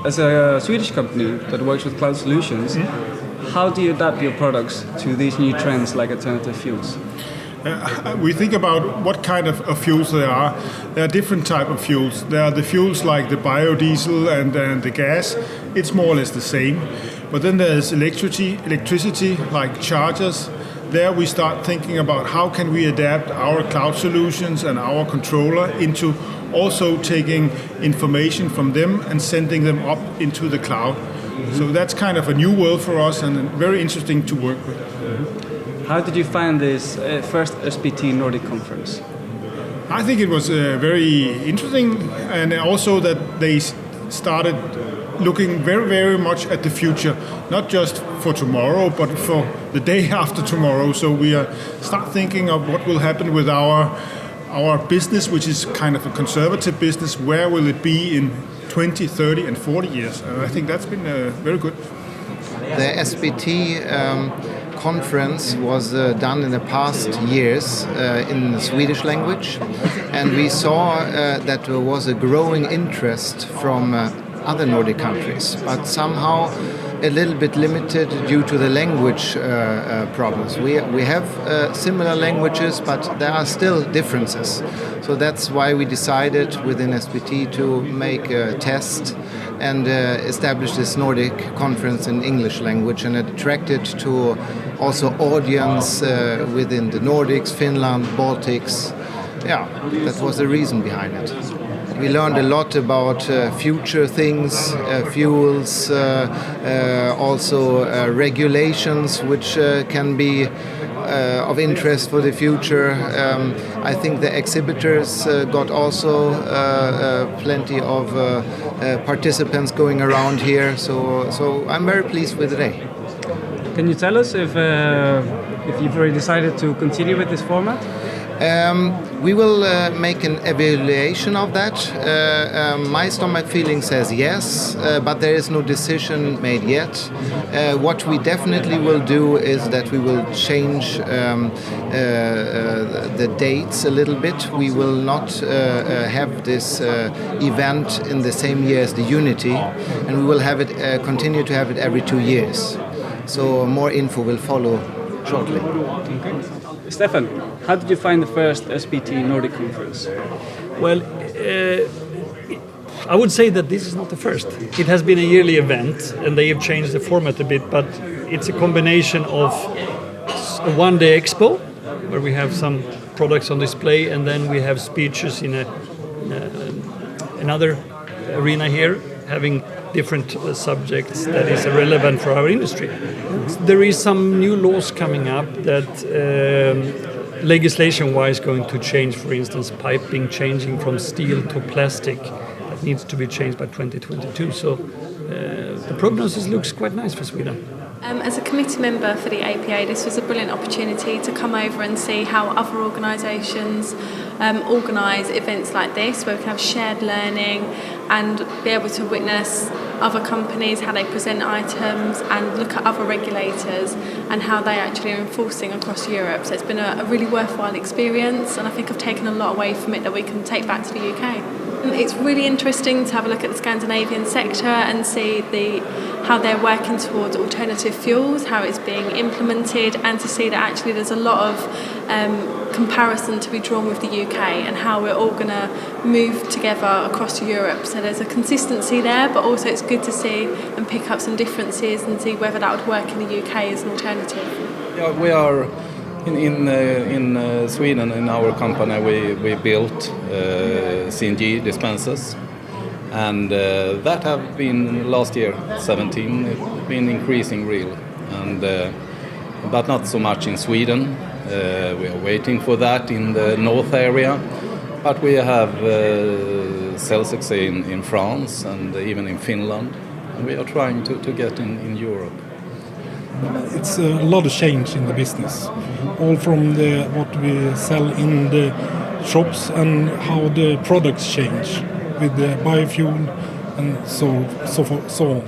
as a Swedish company that works with cloud solutions, how do you adapt your products to these new trends like alternative fuels? We think about what kind of fuels there are. There are different type of fuels. There are the fuels like the biodiesel and the gas. It's more or less the same. But then there's electricity like chargers. There we start thinking about how can we adapt our cloud solutions and our controller into also taking information from them and sending them up into the cloud. So that's kind of a new world for us and very interesting to work with. How did you find this first SPT Nordic Conference? I think it was very interesting, and also that they started looking very, very much at the future, not just for tomorrow, but for the day after tomorrow. So we start thinking of what will happen with our business, which is kind of a conservative business. Where will it be in 20, 30 and 40 years? I think that's been very good. The SPT conference was done in the past years in the Swedish language, and we saw that there was a growing interest from other Nordic countries, but somehow a little bit limited due to the language problems. We have similar languages, but there are still differences. So that's why we decided within SPT to make a test and establish this Nordic conference in English language, and it attracted to also audience within the Nordics, Finland, Baltics. Yeah, that was the reason behind it. We learned a lot about future things, fuels, also regulations which can be of interest for the future. I think the exhibitors got also plenty of participants going around here, so I'm very pleased with the day. Can you tell us if you've already decided to continue with this format? We will make an evaluation of that. My stomach feeling says yes, but there is no decision made yet. What we definitely will do is that we will change the dates a little bit. We will not have this event in the same year as the Unity, and we will have it continue to have it every 2 years. So more info will follow shortly. Okay. Stefan, how did you find the first SPT Nordic Conference? Well, I would say that this is not the first. It has been a yearly event, and they have changed the format a bit, but it's a combination of a one-day expo, where we have some products on display, and then we have speeches in another arena here, having different subjects that is relevant for our industry. There is some new laws coming up that legislation-wise going to change, for instance, piping changing from steel to plastic. That needs to be changed by 2022. So the prognosis looks quite nice for Sweden. As a committee member for the APA, this was a brilliant opportunity to come over and see how other organisations organise events like this, where we can have shared learning and be able to witness other companies, how they present items, and look at other regulators and how they actually are enforcing across Europe. So it's been a really worthwhile experience, and I think I've taken a lot away from it that we can take back to the UK. It's really interesting to have a look at the Scandinavian sector and see how they're working towards alternative fuels, how it's being implemented, and to see that actually there's a lot of comparison to be drawn with the UK and how we're all going to move together across Europe. So there's a consistency there, but also it's good to see and pick up some differences and see whether that would work in the UK as an alternative. Yeah, we are in Sweden. In our company, we built CNG dispensers, and that have been last year 17. It's been increasing real, and but not so much in Sweden. We are waiting for that in the north area, but we have sales in France and even in Finland, and we are trying to get in Europe. It's a lot of change in the business, all from what we sell in the shops and how the products change with the biofuel and so on.